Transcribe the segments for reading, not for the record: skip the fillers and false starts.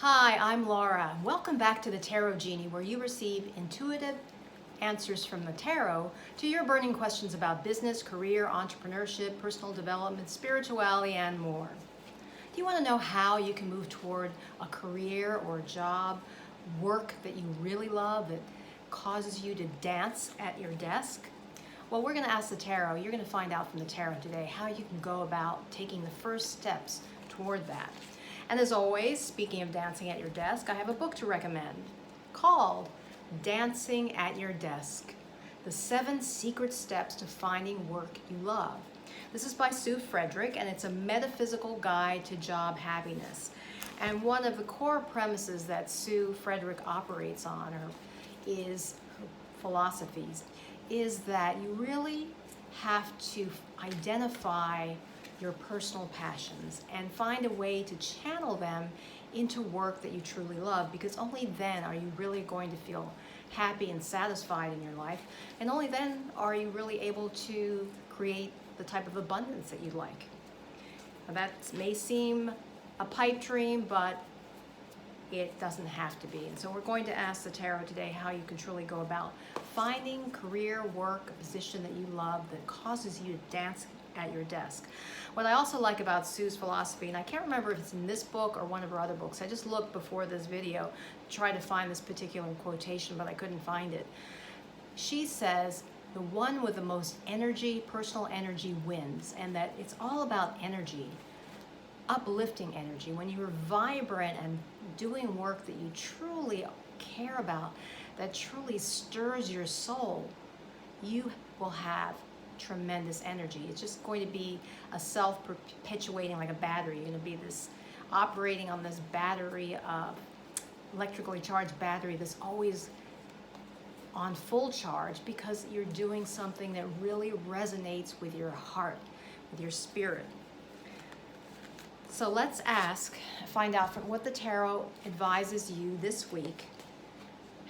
Hi, I'm Laura. Welcome back to the Tarot Genie, where you receive intuitive answers from the tarot to your burning questions about business, career, entrepreneurship, personal development, spirituality, and more. Do you want to know how you can move toward a career or a job, work that you really love that causes you to dance at your desk? Well, we're going to ask the tarot. You're going to find out from the tarot today how you can go about taking the first steps toward that. And as always, speaking of dancing at your desk, I have a book to recommend called Dancing at Your Desk: The 7 Secret Steps to Finding Work You Love. This is by Frederick, and it's a metaphysical guide to job happiness. And one of the core premises that Frederick operates on, or is her philosophies, is that you really have to identify your personal passions and find a way to channel them into work that you truly love, because only then are you really going to feel happy and satisfied in your life, and only then are you really able to create the type of abundance that you'd like. Now, that may seem a pipe dream, but it doesn't have to be. And so we're going to ask the tarot today how you can truly go about finding career, work, a position that you love that causes you to dance at your desk. What I also like about Sue's philosophy, and I can't remember if it's in this book or one of her other books, I just looked before this video to try to find this particular quotation, but I couldn't find it. She says, the one with the most energy, personal energy, wins, and that it's all about energy, uplifting energy. When you're vibrant and doing work that you truly care about, that truly stirs your soul, you will have tremendous energy. It's just going to be a self-perpetuating, like a battery. You're going to be this operating on this battery, electrically charged battery that's always on full charge, because you're doing something that really resonates with your heart, with your spirit. So let's find out from what the tarot advises you this week,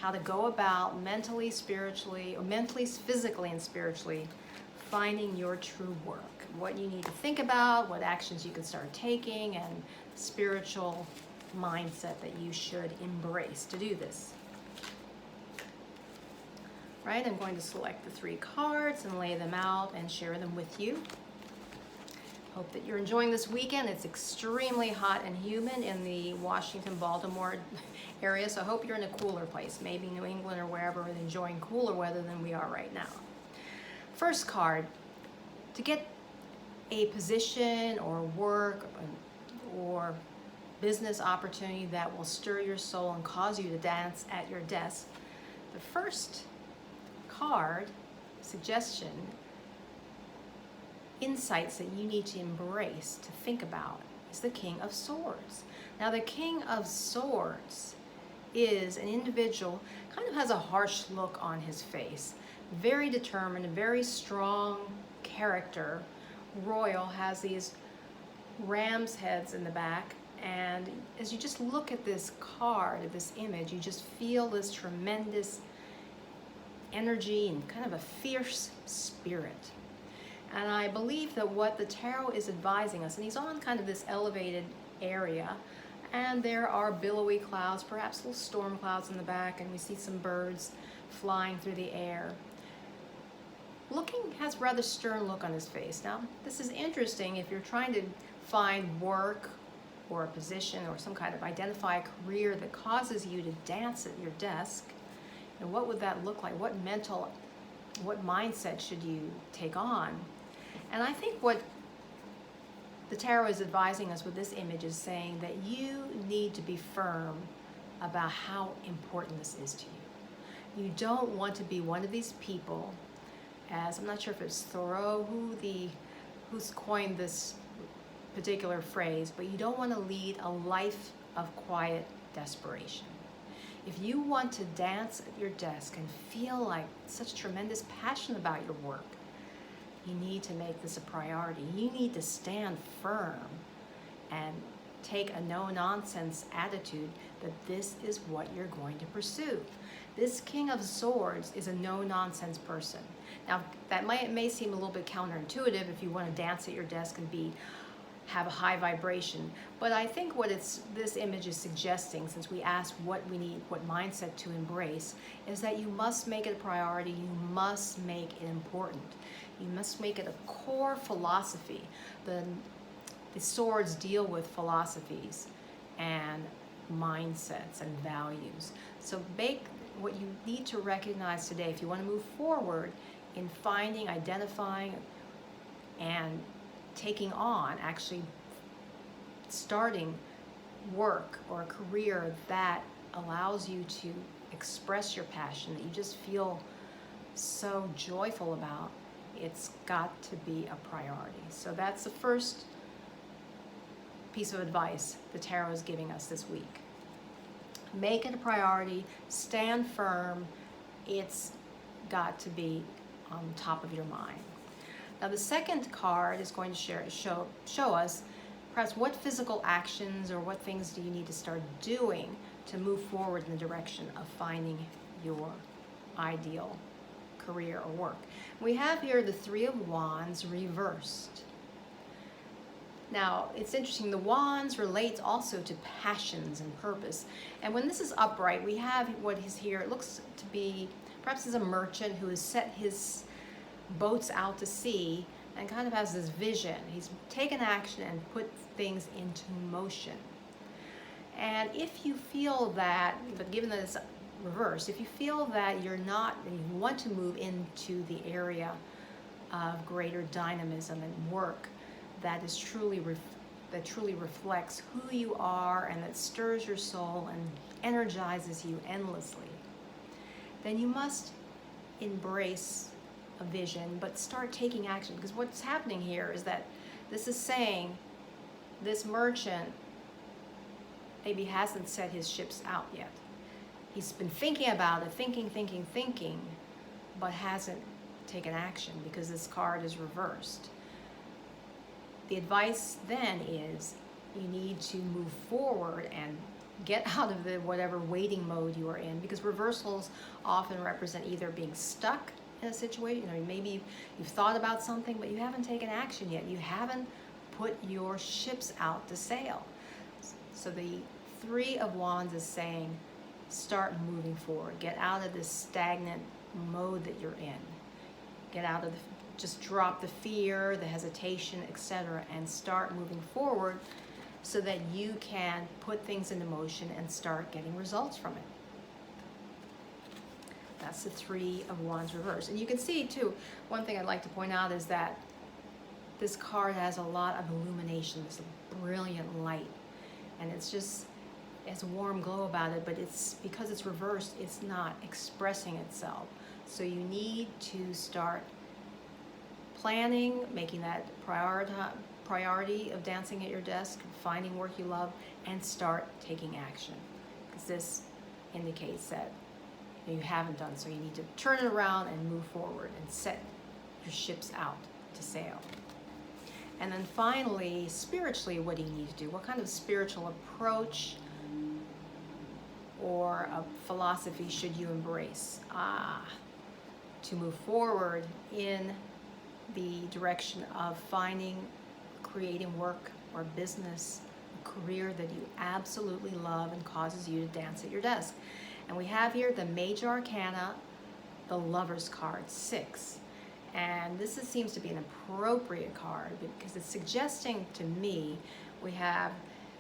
how to go about mentally, spiritually, or mentally, physically, and spiritually finding your true work, what you need to think about, what actions you can start taking, and spiritual mindset that you should embrace to do this. Right, I'm going to select the 3 cards and lay them out and share them with you. Hope that you're enjoying this weekend. It's extremely hot and humid in the Washington, Baltimore area, so I hope you're in a cooler place, maybe New England or wherever, enjoying cooler weather than we are right now. First card, to get a position or work or business opportunity that will stir your soul and cause you to dance at your desk. The first card, suggestion, insights that you need to embrace, to think about, is the King of Swords. Now, the King of Swords is an individual, kind of has a harsh look on his face, very determined, very strong character. Royal, has these ram's heads in the back, and as you just look at this card, at this image, you just feel this tremendous energy and kind of a fierce spirit. And I believe that what the tarot is advising us, and he's on kind of this elevated area, and there are billowy clouds, perhaps little storm clouds in the back, and we see some birds flying through the air. Has rather stern look on his face. Now, this is interesting if you're trying to find work or a position or some kind of identify a career that causes you to dance at your desk. And what would that look like? What mindset should you take on? And I think what the tarot is advising us with this image is saying that you need to be firm about how important this is to you. You don't want to be one of these people, as I'm not sure if it's Thoreau who's coined this particular phrase, but you don't want to lead a life of quiet desperation. If you want to dance at your desk and feel like such tremendous passion about your work, you need to make this a priority. You need to stand firm and take a no-nonsense attitude that this is what you're going to pursue. This King of Swords is a no-nonsense person. Now, that may seem a little bit counterintuitive if you want to dance at your desk and have a high vibration. But I think what this image is suggesting, since we asked what we need, what mindset to embrace, is that you must make it a priority, you must make it important. You must make it a core philosophy. The swords deal with philosophies and mindsets and values. So make what you need to recognize today if you want to move forward in finding, identifying, and taking on, actually starting work or a career that allows you to express your passion, that you just feel so joyful about. It's got to be a priority. So that's the first piece of advice the tarot is giving us this week. Make it a priority, stand firm. It's got to be on top of your mind. Now the second card is going to show us perhaps what physical actions or what things do you need to start doing to move forward in the direction of finding your ideal career or work. We have here the Three of Wands reversed. Now, it's interesting, the wands relates also to passions and purpose. And when this is upright, we have what is here. It looks to be, perhaps as a merchant who has set his boats out to sea and kind of has this vision. He's taken action and put things into motion. And if you feel that, but given that it's reversed, if you feel that you're not, and you want to move into the area of greater dynamism and work, that is truly reflects who you are and that stirs your soul and energizes you endlessly, then you must embrace a vision, but start taking action. Because what's happening here is that this is saying this merchant maybe hasn't set his ships out yet. He's been thinking about it, thinking, but hasn't taken action because this card is reversed. The advice then is you need to move forward and get out of the whatever waiting mode you are in, because reversals often represent either being stuck in a situation, maybe you've thought about something but you haven't taken action yet. You haven't put your ships out to sail. So the Three of Wands is saying start moving forward. Get out of this stagnant mode that you're in. Get out of just drop the fear, the hesitation, etc., and start moving forward so that you can put things into motion and start getting results from it. That's the Three of Wands reverse. And you can see too, one thing I'd like to point out is that this card has a lot of illumination. It's a brilliant light. And it's just, it has a warm glow about it, but it's because it's reversed, it's not expressing itself. So you need to start planning, making that priority of dancing at your desk, finding work you love, and start taking action. Because this indicates that you haven't done so. You need to turn it around and move forward and set your ships out to sail. And then finally, spiritually, what do you need to do? What kind of spiritual approach or a philosophy should you embrace to move forward in the direction of finding, creating work or business, a career that you absolutely love and causes you to dance at your desk? And we have here the Major Arcana, the Lover's card, 6. And this seems to be an appropriate card because it's suggesting to me we have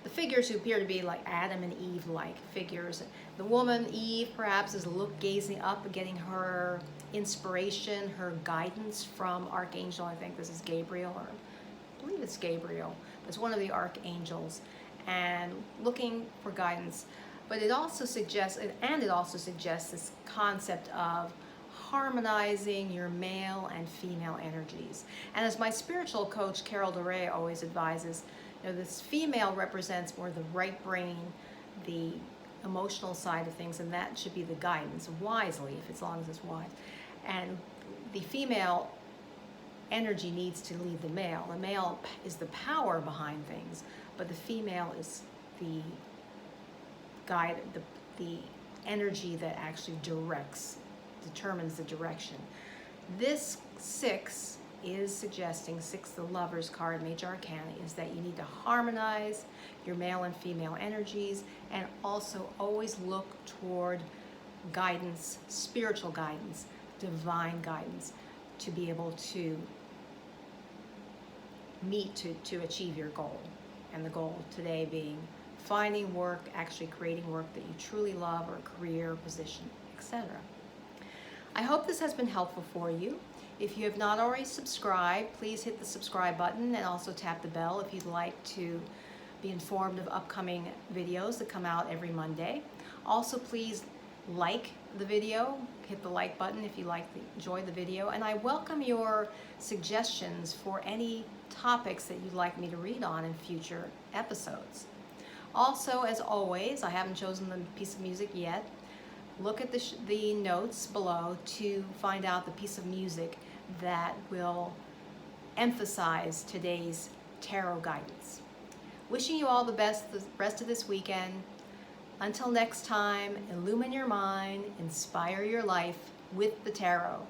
the figures who appear to be like Adam and Eve-like figures. The woman, Eve, perhaps is gazing up and getting her inspiration, her guidance from Archangel. I think this is Gabriel, or I believe it's Gabriel. It's one of the archangels, and looking for guidance. But it also suggests, this concept of harmonizing your male and female energies. And as my spiritual coach, Carol DeRay, always advises, this female represents more the right brain, the emotional side of things, and that should be the guidance, wisely, as long as it's wise. And the female energy needs to lead the male. The male is the power behind things, but the female is the guide, the energy that actually determines the direction. This 6 is suggesting, 6, the Lovers card, Major Arcana, is that you need to harmonize your male and female energies, and also always look toward guidance, spiritual guidance, divine guidance, to be able to to achieve your goal. And the goal today being finding work, actually creating work that you truly love, or a career, position, etc. I hope this has been helpful for you. If you have not already subscribed, please hit the subscribe button and also tap the bell if you'd like to be informed of upcoming videos that come out every Monday. Also, please like the video, hit the like button if you enjoy the video, and I welcome your suggestions for any topics that you'd like me to read on in future episodes. Also, as always, I haven't chosen the piece of music yet. Look at the notes below to find out the piece of music that will emphasize today's tarot guidance. Wishing you all the best the rest of this weekend. Until next time, illumine your mind, inspire your life with the tarot.